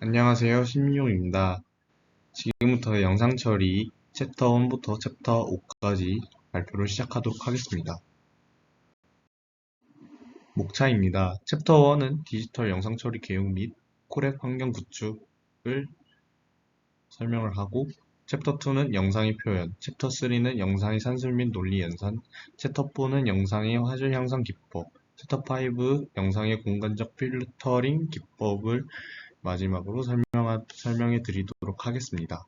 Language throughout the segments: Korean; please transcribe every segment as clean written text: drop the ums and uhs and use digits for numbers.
안녕하세요. 신민용입니다. 지금부터 영상 처리 챕터 1부터 챕터 5까지 발표를 시작하도록 하겠습니다. 목차입니다. 챕터 1은 디지털 영상 처리 개용 및 코렉 환경 구축을 설명을 하고, 챕터 2는 영상의 표현, 챕터 3는 영상의 산술 및 논리 연산, 챕터 4는 영상의 화질 향상 기법, 챕터 5 영상의 공간적 필터링 기법을 마지막으로 설명해 드리도록 하겠습니다.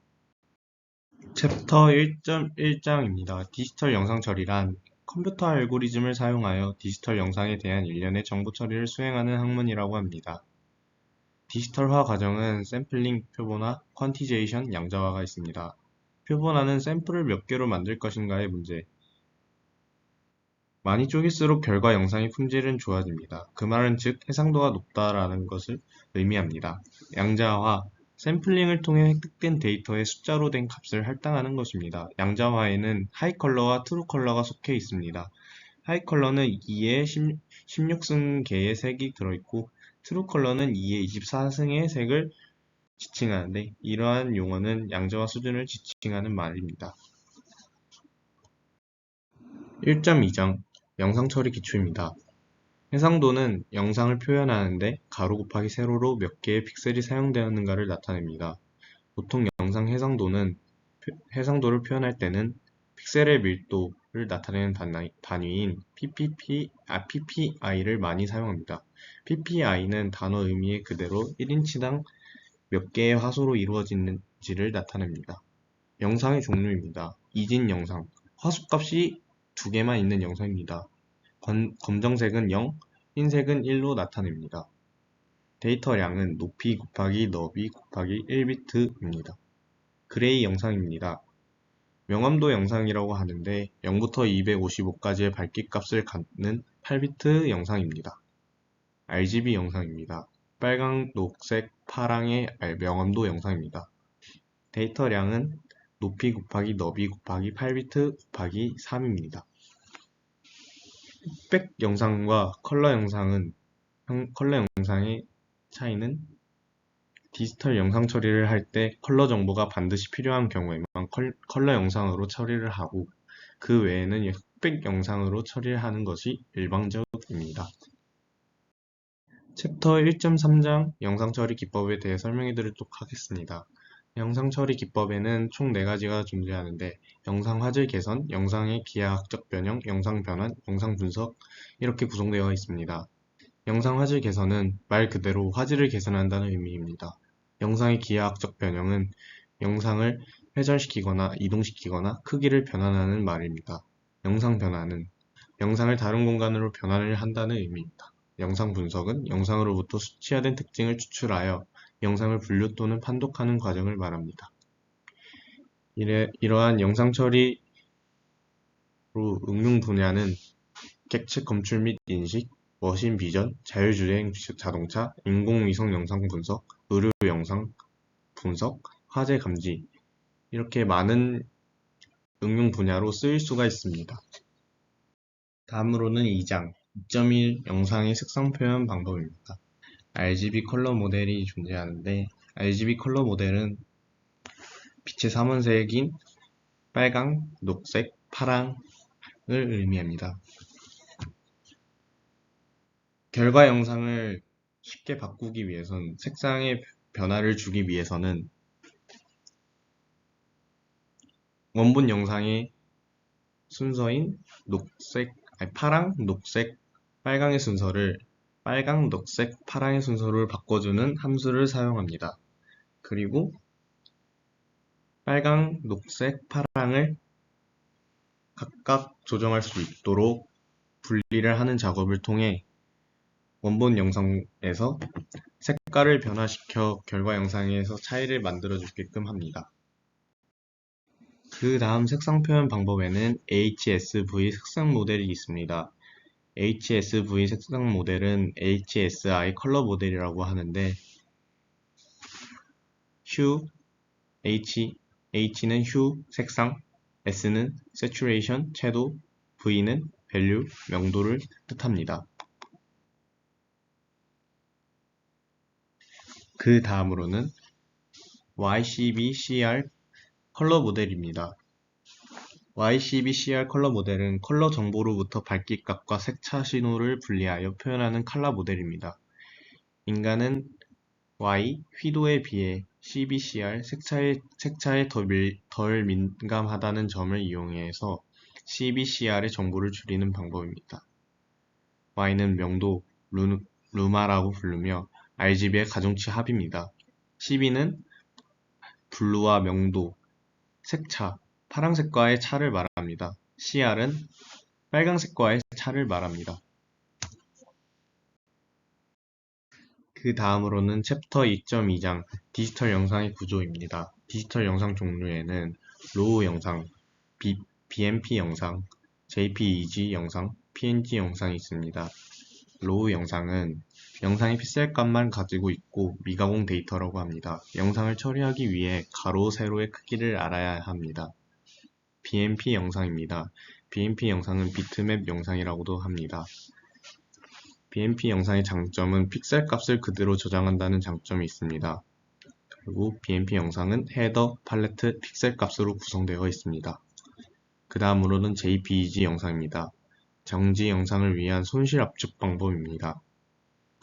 챕터 1.1장입니다. 디지털 영상 처리란 컴퓨터 알고리즘을 사용하여 디지털 영상에 대한 일련의 정보 처리를 수행하는 학문이라고 합니다. 디지털화 과정은 샘플링, 표본화, 퀀티제이션, 양자화가 있습니다. 표본화는 샘플을 몇 개로 만들 것인가의 문제. 많이 쪼갤수록 결과 영상의 품질은 좋아집니다. 그 말은 즉 해상도가 높다라는 것을 의미합니다. 양자화, 샘플링을 통해 획득된 데이터의 숫자로 된 값을 할당하는 것입니다. 양자화에는 하이컬러와 트루컬러가 속해 있습니다. 하이컬러는 2에 16승계의 색이 들어있고, 트루컬러는 2에 24승의 색을 지칭하는데, 이러한 용어는 양자화 수준을 지칭하는 말입니다. 1.2장 영상 처리 기초입니다. 해상도는 영상을 표현하는데 가로 곱하기 세로로 몇 개의 픽셀이 사용되었는가를 나타냅니다. 보통 영상 해상도는 해상도를 표현할 때는 픽셀의 밀도를 나타내는 단위인 PPI를 많이 사용합니다. PPI는 단어 의미의 그대로 1인치당 몇 개의 화소로 이루어지는지를 나타냅니다. 영상의 종류입니다. 이진 영상, 화소값이 2개만 있는 영상입니다. 검정색은 0, 흰색은 1로 나타냅니다. 데이터량은 높이 곱하기 너비 곱하기 1비트입니다. 그레이 영상입니다. 명암도 영상이라고 하는데 0부터 255까지의 밝기값을 갖는 8비트 영상입니다. RGB 영상입니다. 빨강, 녹색, 파랑의 명암도 영상입니다. 데이터량은 높이 곱하기 너비 곱하기 8비트 곱하기 3입니다. 흑백 영상과 컬러 영상의 차이는 디지털 영상 처리를 할 때 컬러 정보가 반드시 필요한 경우에만 컬러 영상으로 처리를 하고, 그 외에는 흑백 영상으로 처리를 하는 것이 일반적입니다. 챕터 1.3장 영상 처리 기법에 대해 설명해 드리도록 하겠습니다. 영상 처리 기법에는 총 4가지가 존재하는데, 영상 화질 개선, 영상의 기하학적 변형, 영상 변환, 영상 분석, 이렇게 구성되어 있습니다. 영상 화질 개선은 말 그대로 화질을 개선한다는 의미입니다. 영상의 기하학적 변형은 영상을 회전시키거나 이동시키거나 크기를 변환하는 말입니다. 영상 변환은 영상을 다른 공간으로 변환을 한다는 의미입니다. 영상 분석은 영상으로부터 수치화된 특징을 추출하여 영상을 분류 또는 판독하는 과정을 말합니다. 이러한 영상 처리로 응용 분야는 객체 검출 및 인식, 머신 비전, 자율주행 자동차, 인공위성 영상 분석, 의료 영상 분석, 화재 감지, 이렇게 많은 응용 분야로 쓰일 수가 있습니다. 다음으로는 2장 2.1 영상의 색상 표현 방법입니다. RGB 컬러 모델이 존재하는데, RGB 컬러 모델은 빛의 삼원색인 빨강, 녹색, 파랑을 의미합니다. 결과 영상을 쉽게 바꾸기 위해선, 색상의 변화를 주기 위해서는 원본 영상의 순서인 파랑, 녹색, 빨강의 순서를 빨강, 녹색, 파랑의 순서를 바꿔주는 함수를 사용합니다. 그리고 빨강, 녹색, 파랑을 각각 조정할 수 있도록 분리를 하는 작업을 통해 원본 영상에서 색깔을 변화시켜 결과 영상에서 차이를 만들어 주게끔 합니다. 그 다음 색상 표현 방법에는 HSV 색상 모델이 있습니다. HSV 색상 모델은 HSI 컬러 모델이라고 하는데, H는 휴, 색상, S는 saturation, 채도, V는 value, 명도를 뜻합니다. 그 다음으로는 YCB-CR 컬러 모델입니다. YCB-CR 컬러 모델은 컬러 정보로부터 밝기값과 색차 신호를 분리하여 표현하는 컬러 모델입니다. 인간은 Y, 휘도에 비해 CB-CR, 색차에 덜 민감하다는 점을 이용해서 CB-CR의 정보를 줄이는 방법입니다. Y는 명도, 루마라고 부르며 RGB의 가중치 합입니다. CB는 블루와 명도, 색차, 파란색과의 차를 말합니다. CR은 빨간색과의 차를 말합니다. 그 다음으로는 챕터 2.2장 디지털 영상의 구조입니다. 디지털 영상 종류에는 로우 영상, BMP 영상, JPEG 영상, PNG 영상이 있습니다. 로우 영상은 영상의 픽셀 값만 가지고 있고 미가공 데이터라고 합니다. 영상을 처리하기 위해 가로, 세로의 크기를 알아야 합니다. BMP 영상입니다. BMP 영상은 비트맵 영상이라고도 합니다. BMP 영상의 장점은 픽셀 값을 그대로 저장한다는 장점이 있습니다. 그리고 BMP 영상은 헤더, 팔레트, 픽셀 값으로 구성되어 있습니다. 그 다음으로는 JPEG 영상입니다. 정지 영상을 위한 손실 압축 방법입니다.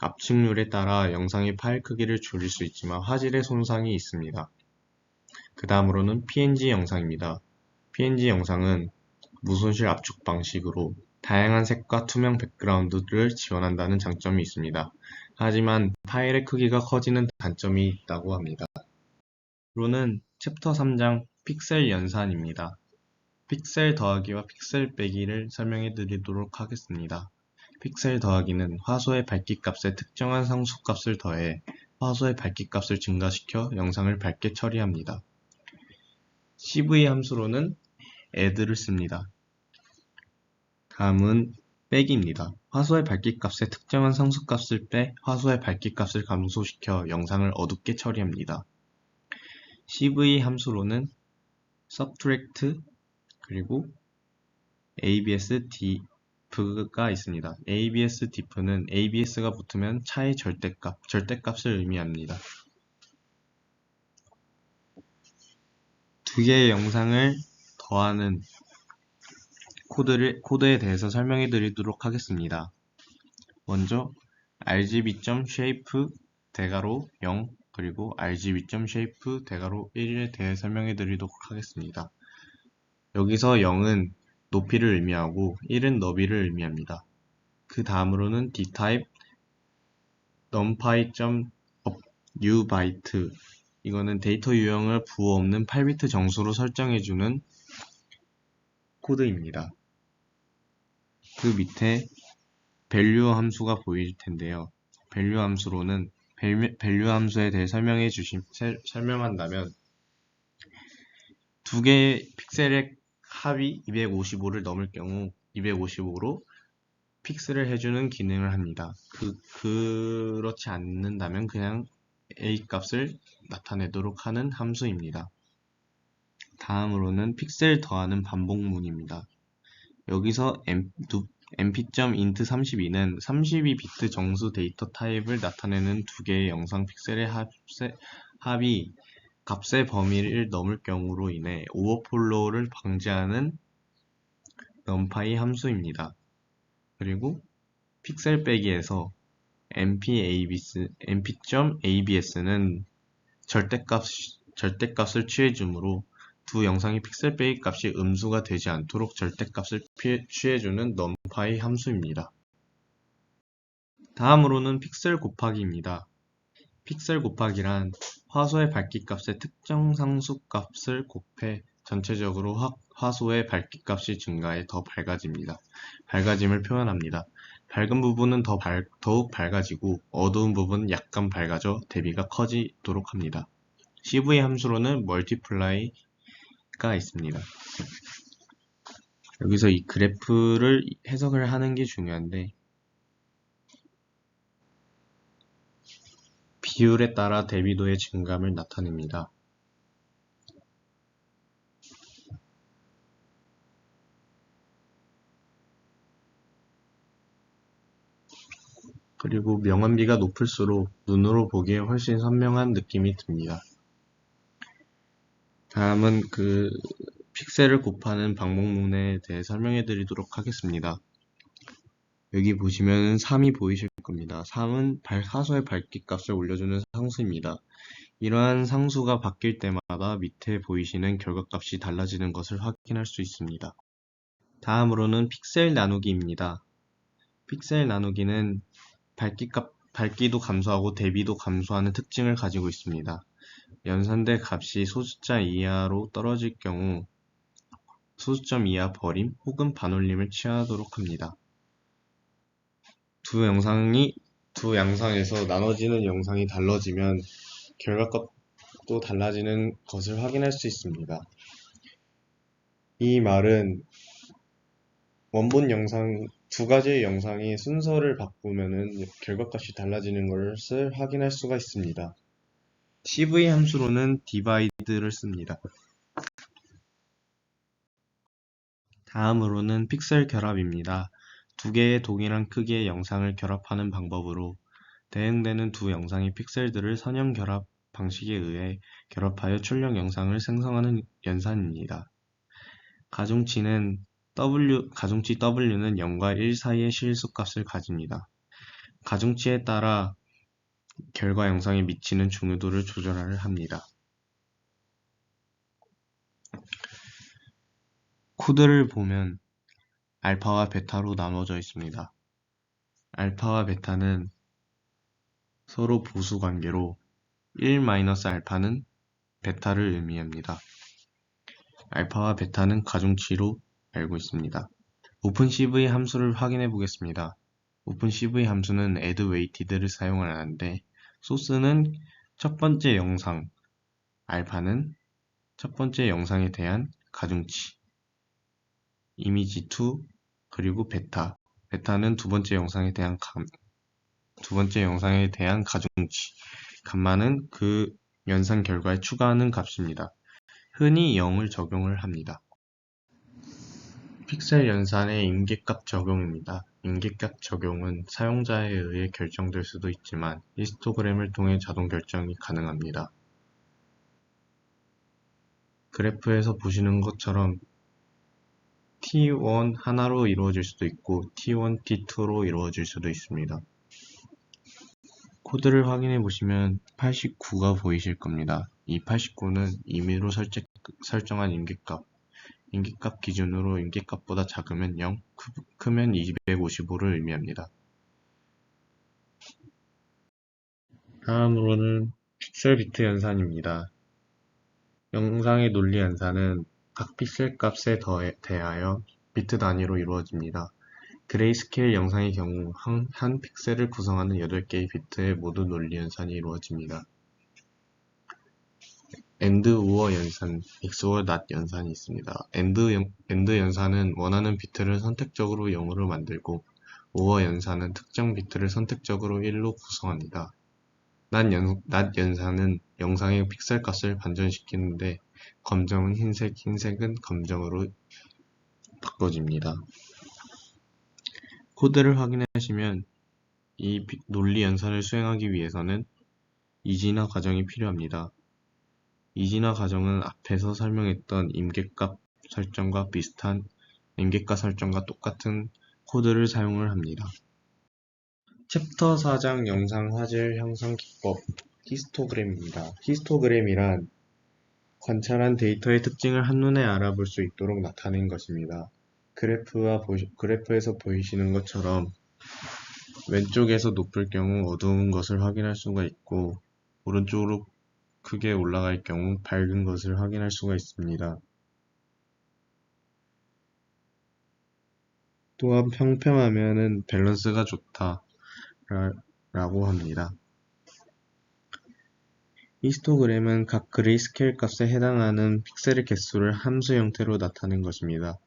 압축률에 따라 영상의 파일 크기를 줄일 수 있지만 화질의 손상이 있습니다. 그 다음으로는 PNG 영상입니다. PNG 영상은 무손실 압축 방식으로 다양한 색과 투명 백그라운드를 지원한다는 장점이 있습니다. 하지만 파일의 크기가 커지는 단점이 있다고 합니다. 로는 챕터 3장 픽셀 연산입니다. 픽셀 더하기와 픽셀 빼기를 설명해 드리도록 하겠습니다. 픽셀 더하기는 화소의 밝기값에 특정한 상수값을 더해 화소의 밝기값을 증가시켜 영상을 밝게 처리합니다. CV 함수로는 add를 씁니다. 다음은 빼기입니다. 화소의 밝기값에 특정한 상수값을 빼 화소의 밝기값을 감소시켜 영상을 어둡게 처리합니다. CV 함수로는 subtract 그리고 abs diff가 있습니다. abs diff는 abs가 붙으면 차의 절대값을 의미합니다. 두 개의 영상을 더하는 코드에 대해서 설명해 드리도록 하겠습니다. 먼저 rgb.shape 대괄호 0 그리고 rgb.shape 대괄호 1에 대해 설명해 드리도록 하겠습니다. 여기서 0은 높이를 의미하고 1은 너비를 의미합니다. 그 다음으로는 dtype numpy.ubyte 이거는 데이터 유형을 부호 없는 8비트 정수로 설정해주는 코드입니다. 그 밑에 value 함수가 보일 텐데요. value 함수로는 value 함수에 대해 설명한다면 두 개의 픽셀의 합이 255를 넘을 경우 255로 픽스를 해주는 기능을 합니다. 그렇지 않는다면 그냥 A 값을 나타내도록 하는 함수입니다. 다음으로는 픽셀 더하는 반복문입니다. 여기서 mp.int32는 32비트 정수 데이터 타입을 나타내는 두 개의 영상 픽셀의 합이 값의 범위를 넘을 경우로 인해 오버플로우를 방지하는 numpy 함수입니다. 그리고 픽셀 빼기에서 mp.abs는 절대값을 취해주므로 두 영상의 픽셀 빼기 값이 음수가 되지 않도록 절대값을 취해주는 numpy 함수입니다. 다음으로는 픽셀 곱하기입니다. 픽셀 곱하기란 화소의 밝기값의 특정 상수값을 곱해 전체적으로 화소의 밝기값이 증가해 더 밝아집니다. 밝아짐을 표현합니다. 밝은 부분은 더욱 밝아지고 어두운 부분은 약간 밝아져 대비가 커지도록 합니다. CV 함수로는 multiply가 있습니다. 여기서 이 그래프를 해석을 하는 게 중요한데 비율에 따라 대비도의 증감을 나타냅니다. 그리고 명암비가 높을수록 눈으로 보기에 훨씬 선명한 느낌이 듭니다. 다음은 픽셀을 곱하는 방법론에 대해 설명해 드리도록 하겠습니다. 여기 보시면 3이 보이실 겁니다. 3은 사소의 밝기 값을 올려주는 상수입니다. 이러한 상수가 바뀔 때마다 밑에 보이시는 결과값이 달라지는 것을 확인할 수 있습니다. 다음으로는 픽셀 나누기입니다. 픽셀 나누기는 밝기도 감소하고 대비도 감소하는 특징을 가지고 있습니다. 연산될 값이 소수점 이하로 떨어질 경우 소수점 이하 버림 혹은 반올림을 취하도록 합니다. 두 양상에서 나눠지는 영상이 달라지면 결과값도 달라지는 것을 확인할 수 있습니다. 이 말은 원본 영상 두 가지의 영상이 순서를 바꾸면은 결과값이 달라지는 것을 확인할 수가 있습니다. CV 함수로는 divide를 씁니다. 다음으로는 픽셀 결합입니다. 두 개의 동일한 크기의 영상을 결합하는 방법으로 대응되는 두 영상의 픽셀들을 선형 결합 방식에 의해 결합하여 출력 영상을 생성하는 연산입니다. 가중치 W는 0과 1 사이의 실수값을 가집니다. 가중치에 따라 결과 영상에 미치는 중요도를 조절을 합니다. 코드를 보면 알파와 베타로 나눠져 있습니다. 알파와 베타는 서로 보수 관계로 1-알파는 베타를 의미합니다. 알파와 베타는 가중치로 알고 있습니다. 오픈CV 함수를 확인해 보겠습니다. 오픈CV 함수는 addWeighted를 사용하는데 소스는 첫 번째 영상, 알파는 첫 번째 영상에 대한 가중치, 이미지2, 그리고 베타는 두 번째 영상에 대한 가중치, 감마는 그 연산 결과에 추가하는 값입니다. 흔히 0을 적용을 합니다. 픽셀 연산의 임계값 적용입니다. 임계값 적용은 사용자에 의해 결정될 수도 있지만 히스토그램을 통해 자동 결정이 가능합니다. 그래프에서 보시는 것처럼 T1 하나로 이루어질 수도 있고 T1, T2로 이루어질 수도 있습니다. 코드를 확인해 보시면 89가 보이실 겁니다. 이 89는 임의로 설정한 임계값 기준으로 임계값보다 작으면 0, 크면 255를 의미합니다. 다음으로는 픽셀 비트 연산입니다. 영상의 논리 연산은 각 픽셀 값에 대하여 비트 단위로 이루어집니다. 그레이스케일 영상의 경우 한 픽셀을 구성하는 8개의 비트의 모두 논리 연산이 이루어집니다. AND, OR 연산, XOR NOT 연산이 있습니다. AND 연산은 원하는 비트를 선택적으로 0으로 만들고 OR 연산은 특정 비트를 선택적으로 1로 구성합니다. NOT 연산은 영상의 픽셀 값을 반전시키는데 검정은 흰색, 흰색은 검정으로 바꿔집니다. 코드를 확인하시면 이 논리 연산을 수행하기 위해서는 이진화 과정이 필요합니다. 이진화 과정은 앞에서 설명했던 임계값 설정과 똑같은 코드를 사용을 합니다. 챕터 4장 영상 화질 형성 기법 히스토그램입니다. 히스토그램이란 관찰한 데이터의 특징을 한눈에 알아볼 수 있도록 나타낸 것입니다. 그래프에서 보이시는 것처럼 왼쪽에서 높을 경우 어두운 것을 확인할 수가 있고 오른쪽으로 크게 올라갈 경우 밝은 것을 확인할 수가 있습니다. 또한 평평하면은 밸런스가 좋다 라고 합니다. 히스토그램은 각 그레이스케일 값에 해당하는 픽셀의 개수를 함수 형태로 나타낸 것입니다.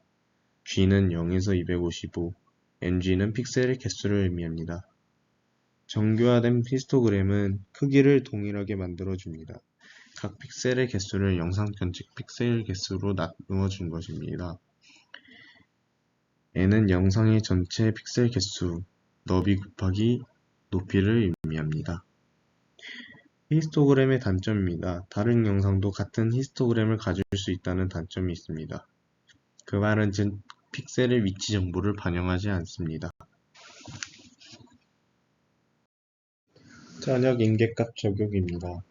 G는 0에서 255, NG는 픽셀의 개수를 의미합니다. 정교화된 히스토그램은 크기를 동일하게 만들어줍니다. 각 픽셀의 개수를 영상 전체 픽셀 개수로 나누어 준 것입니다. N은 영상의 전체 픽셀 개수, 너비 곱하기 높이를 의미합니다. 히스토그램의 단점입니다. 다른 영상도 같은 히스토그램을 가질 수 있다는 단점이 있습니다. 그 말은 즉 픽셀의 위치 정보를 반영하지 않습니다. 전역 인계값 적용입니다.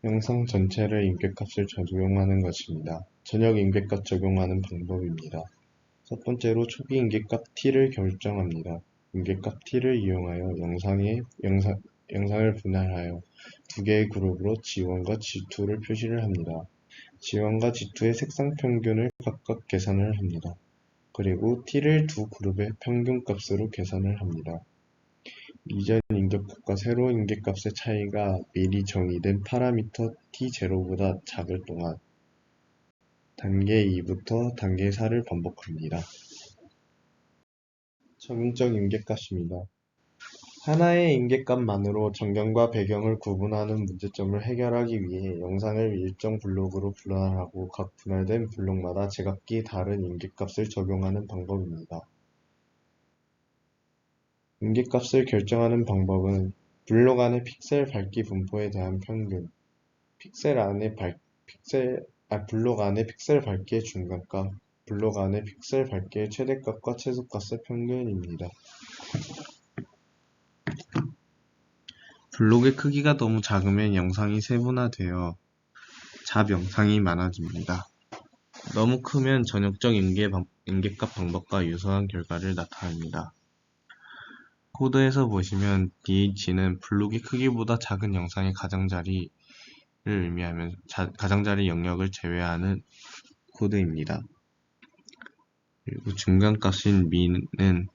영상 전체를 인계값을 적용하는 것입니다. 전역 인계값 적용하는 방법입니다. 첫 번째로 초기 인계값 t를 결정합니다. 인계값 t를 이용하여 영상을 분할하여 두 개의 그룹으로 G1과 G2를 표시를 합니다. G1과 G2의 색상 평균을 각각 계산을 합니다. 그리고 t를 두 그룹의 평균값으로 계산을 합니다. 이전 인계값과 새로운 인계값의 차이가 미리 정의된 파라미터 t0보다 작을 동안 단계 2부터 단계 4를 반복합니다. 적응적 인계값입니다. 하나의 인계값만으로 전경과 배경을 구분하는 문제점을 해결하기 위해 영상을 일정 블록으로 분할하고 각 분할된 블록마다 제각기 다른 인계값을 적용하는 방법입니다. 인계값을 결정하는 방법은 블록 안의 픽셀 밝기 분포에 대한 평균, 블록 안의 픽셀 밝기의 중간값, 블록 안의 픽셀 밝기의 최대값과 최소값의 평균입니다. 블록의 크기가 너무 작으면 영상이 세분화되어 잡영상이 많아집니다. 너무 크면 전역적 인계값 방법과 유사한 결과를 나타냅니다. 코드에서 보시면 DH는 블록의 크기보다 작은 영상의 가장자리를 의미하면 가장자리 영역을 제외하는 코드입니다. 그리고 중간값인 min은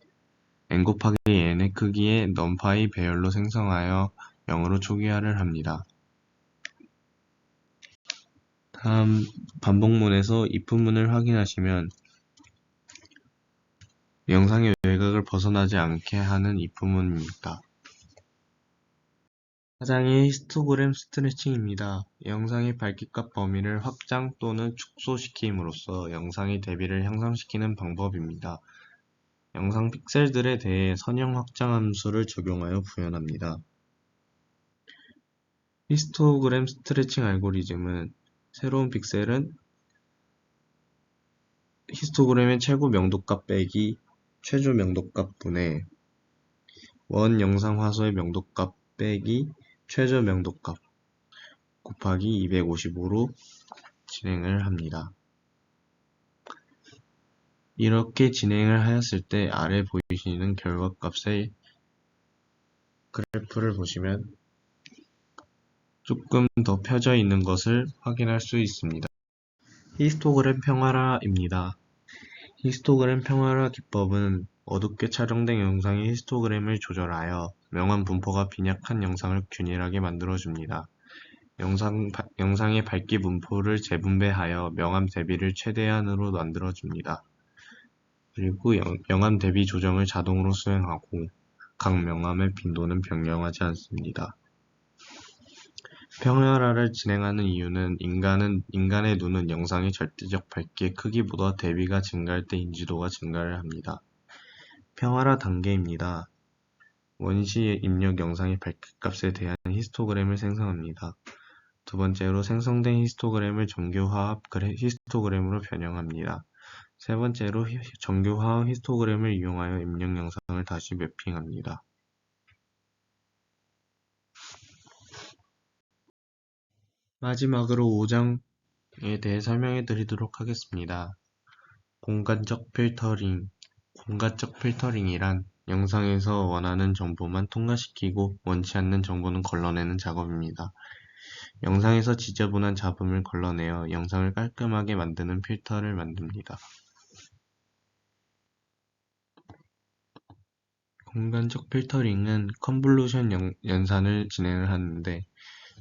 n 곱하기 n의 크기의 numPy 배열로 생성하여 0으로 초기화를 합니다. 다음 반복문에서 if문을 확인하시면 영상의 외곽을 벗어나지 않게 하는 if문입니다. 하장의 히스토그램 스트레칭입니다. 영상의 밝기값 범위를 확장 또는 축소시킴으로써 영상의 대비를 향상시키는 방법입니다. 영상 픽셀들에 대해 선형 확장 함수를 적용하여 구현합니다. 히스토그램 스트레칭 알고리즘은 새로운 픽셀은 히스토그램의 최고 명도값 빼기 최저 명도값 분의 원 영상 화소의 명도값 빼기 최저 명도값 곱하기 255로 진행을 합니다. 이렇게 진행을 하였을 때 아래 보이시는 결과값의 그래프를 보시면 조금 더 펴져 있는 것을 확인할 수 있습니다. 히스토그램 평화라입니다. 히스토그램 평화라 기법은 어둡게 촬영된 영상의 히스토그램을 조절하여 명암 분포가 빈약한 영상을 균일하게 만들어줍니다. 영상의 밝기 분포를 재분배하여 명암 대비를 최대한으로 만들어줍니다. 그리고 명암 대비 조정을 자동으로 수행하고 각 명암의 빈도는 변경하지 않습니다. 평화라를 진행하는 이유는 인간의 눈은 영상의 절대적 밝기의 크기보다 대비가 증가할 때 인지도가 증가를 합니다. 평화라 단계입니다. 원시 입력 영상의 밝기값에 대한 히스토그램을 생성합니다. 두 번째로 생성된 히스토그램을 정교화합 히스토그램으로 변형합니다. 세 번째로 정교화합 히스토그램을 이용하여 입력 영상을 다시 매핑합니다. 마지막으로 5장에 대해 설명해 드리도록 하겠습니다. 공간적 필터링이란 영상에서 원하는 정보만 통과시키고 원치 않는 정보는 걸러내는 작업입니다. 영상에서 지저분한 잡음을 걸러내어 영상을 깔끔하게 만드는 필터를 만듭니다. 공간적 필터링은 컨볼루션 연산을 진행을 하는데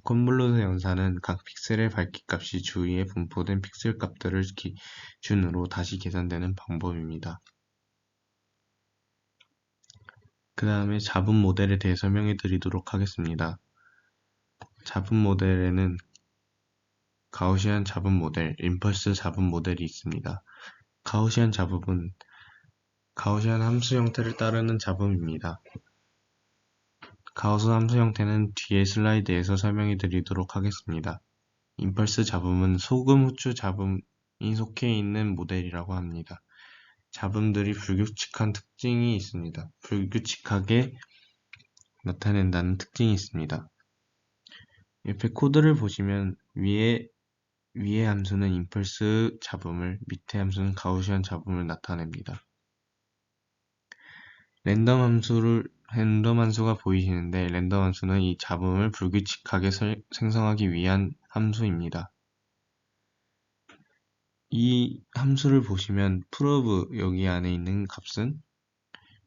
컨볼루션 연산은 각 픽셀의 밝기값이 주위에 분포된 픽셀 값들을 기준으로 다시 계산되는 방법입니다. 그 다음에 잡음 모델에 대해 설명해 드리도록 하겠습니다. 잡음 모델에는 가우시안 잡음 모델, 임펄스 잡음 모델이 있습니다. 가우시안 잡음은 가우시안 함수 형태를 따르는 잡음입니다. 가우스 함수 형태는 뒤에 슬라이드에서 설명해 드리도록 하겠습니다. 임펄스 잡음은 소금 후추 잡음이 속해 있는 모델이라고 합니다. 잡음들이 불규칙한 특징이 있습니다. 불규칙하게 나타낸다는 특징이 있습니다. 옆에 코드를 보시면 위에 함수는 임펄스 잡음을, 밑에 함수는 가우시안 잡음을 나타냅니다. 랜덤 함수가 보이시는데 랜덤 함수는 이 잡음을 불규칙하게 생성하기 위한 함수입니다. 이 함수를 보시면 prove 여기 안에 있는 값은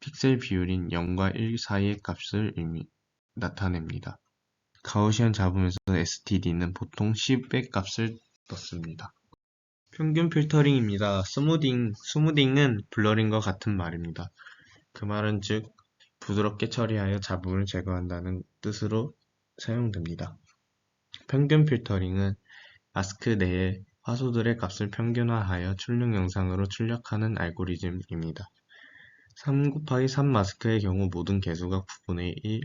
픽셀 비율인 0과 1 사이의 값을 나타냅니다. 가우시안 잡음에서 std는 보통 10의 값을 넣습니다. 평균 필터링입니다. 스무딩은 블러링과 같은 말입니다. 그 말은 즉 부드럽게 처리하여 잡음을 제거한다는 뜻으로 사용됩니다. 평균 필터링은 마스크 내에 화소들의 값을 평균화하여 출력 영상으로 출력하는 알고리즘입니다. 3곱하기3 마스크의 경우 모든 개수가 9분의 1,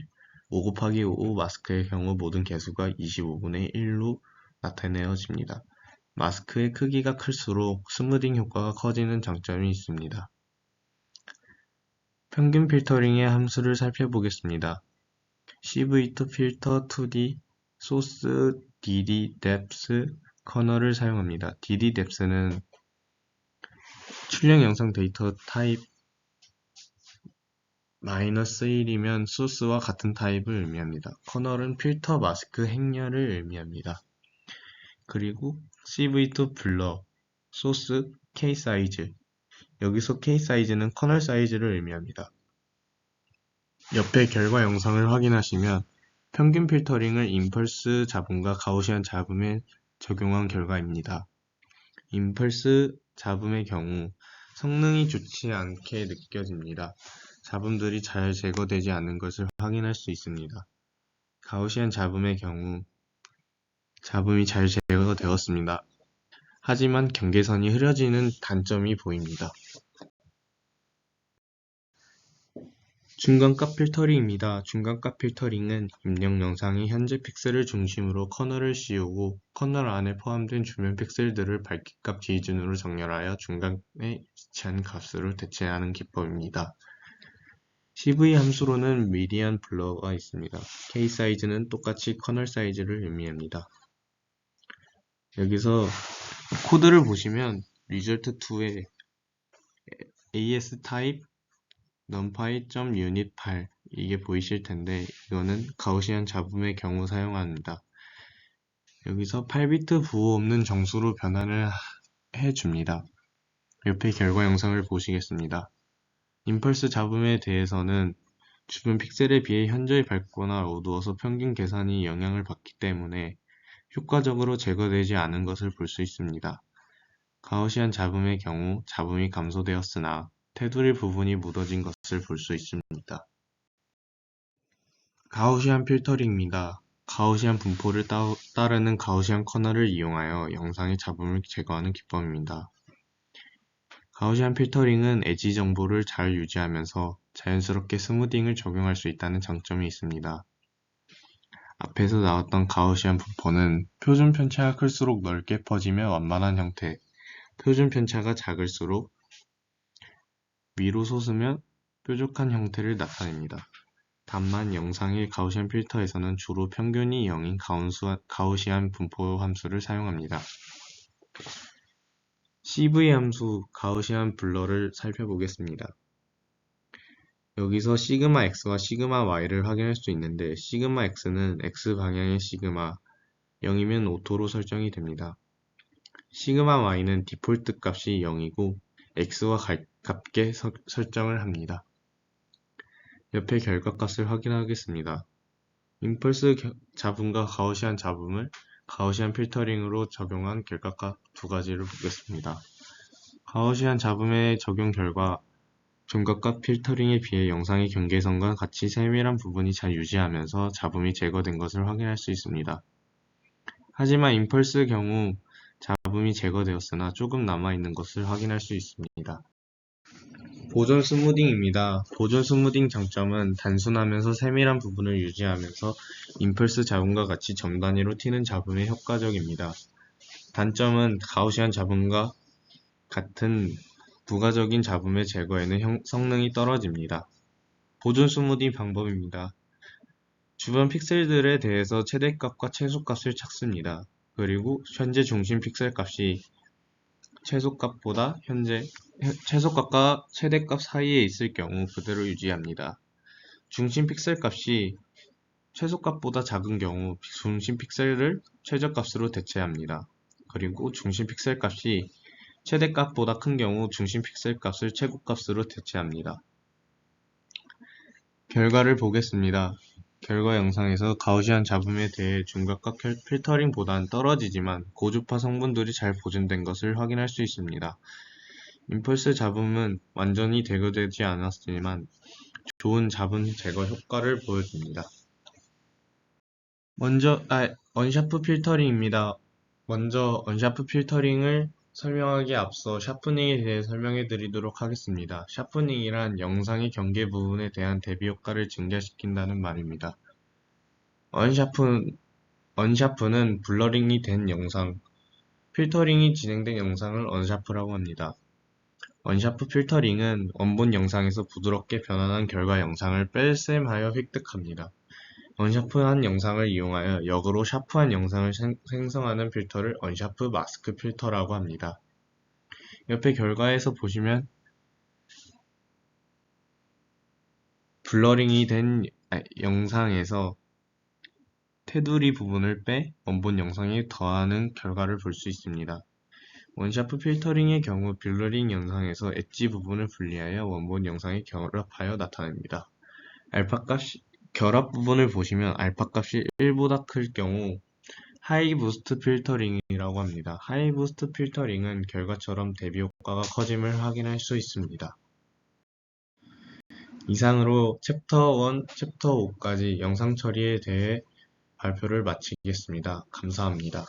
5곱하기5 마스크의 경우 모든 개수가 25분의 1로 나타내어집니다. 마스크의 크기가 클수록 스무딩 효과가 커지는 장점이 있습니다. 평균 필터링의 함수를 살펴보겠습니다. cv2 filter 2d source dd depth 커널을 사용합니다. dd depth는 출력 영상 데이터 타입 -1이면 source와 같은 타입을 의미합니다. 커널은 필터 마스크 행렬을 의미합니다. 그리고 cv2 blur source k 사이즈 여기서 k 사이즈는 커널 사이즈를 의미합니다. 옆에 결과 영상을 확인하시면 평균 필터링을 임펄스 잡음과 가우시안 잡음에 적용한 결과입니다. 임펄스 잡음의 경우 성능이 좋지 않게 느껴집니다. 잡음들이 잘 제거되지 않는 것을 확인할 수 있습니다. 가우시안 잡음의 경우 잡음이 잘 제거되었습니다. 하지만 경계선이 흐려지는 단점이 보입니다. 중간값 필터링입니다. 중간값 필터링은 입력 영상의 현재 픽셀을 중심으로 커널을 씌우고 커널 안에 포함된 주변 픽셀들을 밝기값 기준으로 정렬하여 중간에 위치한 값으로 대체하는 기법입니다. cv 함수로는 미디안 블러가 있습니다. k 사이즈는 똑같이 커널 사이즈를 의미합니다. 여기서 코드를 보시면 result2에 as type numpy.unit8 이게 보이실 텐데 이거는 가우시안 잡음의 경우 사용합니다. 여기서 8비트 부호 없는 정수로 변환을 해줍니다. 옆에 결과 영상을 보시겠습니다. 임펄스 잡음에 대해서는 주변 픽셀에 비해 현저히 밝거나 어두워서 평균 계산이 영향을 받기 때문에 효과적으로 제거되지 않은 것을 볼 수 있습니다. 가우시안 잡음의 경우 잡음이 감소되었으나 테두리 부분이 묻어진 것을 볼 수 있습니다. 가우시안 필터링입니다. 가우시안 분포를 따르는 가우시안 커널을 이용하여 영상의 잡음을 제거하는 기법입니다. 가우시안 필터링은 엣지 정보를 잘 유지하면서 자연스럽게 스무딩을 적용할 수 있다는 장점이 있습니다. 앞에서 나왔던 가우시안 분포는 표준 편차가 클수록 넓게 퍼지며 완만한 형태, 표준 편차가 작을수록 위로 솟으며 뾰족한 형태를 나타냅니다. 다만 영상의 가우시안 필터에서는 주로 평균이 0인 가우시안 분포 함수를 사용합니다. cv 함수 가우시안 블러를 살펴보겠습니다. 여기서 시그마 x와 시그마 y를 확인할 수 있는데 시그마 x는 x 방향의 시그마 0이면 오토로 설정이 됩니다. 시그마 y는 디폴트 값이 0이고 x와 같게 설정을 합니다. 옆에 결과값을 확인하겠습니다. 임펄스 잡음과 가우시안 잡음을 가우시안 필터링으로 적용한 결과값 두 가지를 보겠습니다. 가우시안 잡음의 적용 결과 중간값 필터링에 비해 영상의 경계선과 같이 세밀한 부분이 잘 유지하면서 잡음이 제거된 것을 확인할 수 있습니다. 하지만 임펄스 경우 잡음이 제거되었으나 조금 남아있는 것을 확인할 수 있습니다. 보존 스무딩입니다. 보존 스무딩 장점은 단순하면서 세밀한 부분을 유지하면서 임펄스 잡음과 같이 점 단위로 튀는 잡음에 효과적입니다. 단점은 가우시안 잡음과 같은 부가적인 잡음의 제거에는 성능이 떨어집니다. 보존 스무딩 방법입니다. 주변 픽셀들에 대해서 최대값과 최소값을 찾습니다. 그리고 현재 중심 픽셀 값이 최소값과 최대값 사이에 있을 경우 그대로 유지합니다. 중심 픽셀 값이 최소값보다 작은 경우 중심 픽셀을 최저값으로 대체합니다. 그리고 중심 픽셀 값이 최대값보다 큰 경우 중심 픽셀 값을 최고값으로 대체합니다. 결과를 보겠습니다. 결과 영상에서 가우시안 잡음에 대해 중각과 필터링보다는 떨어지지만 고주파 성분들이 잘 보존된 것을 확인할 수 있습니다. 임펄스 잡음은 완전히 제거되지 않았지만 좋은 잡음 제거 효과를 보여줍니다. 언샤프 필터링입니다. 먼저 언샤프 필터링을 설명하기에 앞서 샤프닝에 대해 설명해 드리도록 하겠습니다. 샤프닝이란 영상의 경계 부분에 대한 대비 효과를 증가시킨다는 말입니다. 언샤프는 블러링이 된 영상, 필터링이 진행된 영상을 언샤프라고 합니다. 언샤프 필터링은 원본 영상에서 부드럽게 변환한 결과 영상을 뺄셈하여 획득합니다. 언샤프한 영상을 이용하여 역으로 샤프한 영상을 생성하는 필터를 언샤프 마스크 필터라고 합니다. 옆에 결과에서 보시면 블러링이 된 영상에서 테두리 부분을 빼 원본 영상에 더하는 결과를 볼 수 있습니다. 원샤프 필터링의 경우 블러링 영상에서 엣지 부분을 분리하여 원본 영상에 결합하여 나타냅니다. 결합 부분을 보시면 알파 값이 1보다 클 경우 하이 부스트 필터링이라고 합니다. 하이 부스트 필터링은 결과처럼 대비 효과가 커짐을 확인할 수 있습니다. 이상으로 챕터 1, 챕터 5까지 영상 처리에 대해 발표를 마치겠습니다. 감사합니다.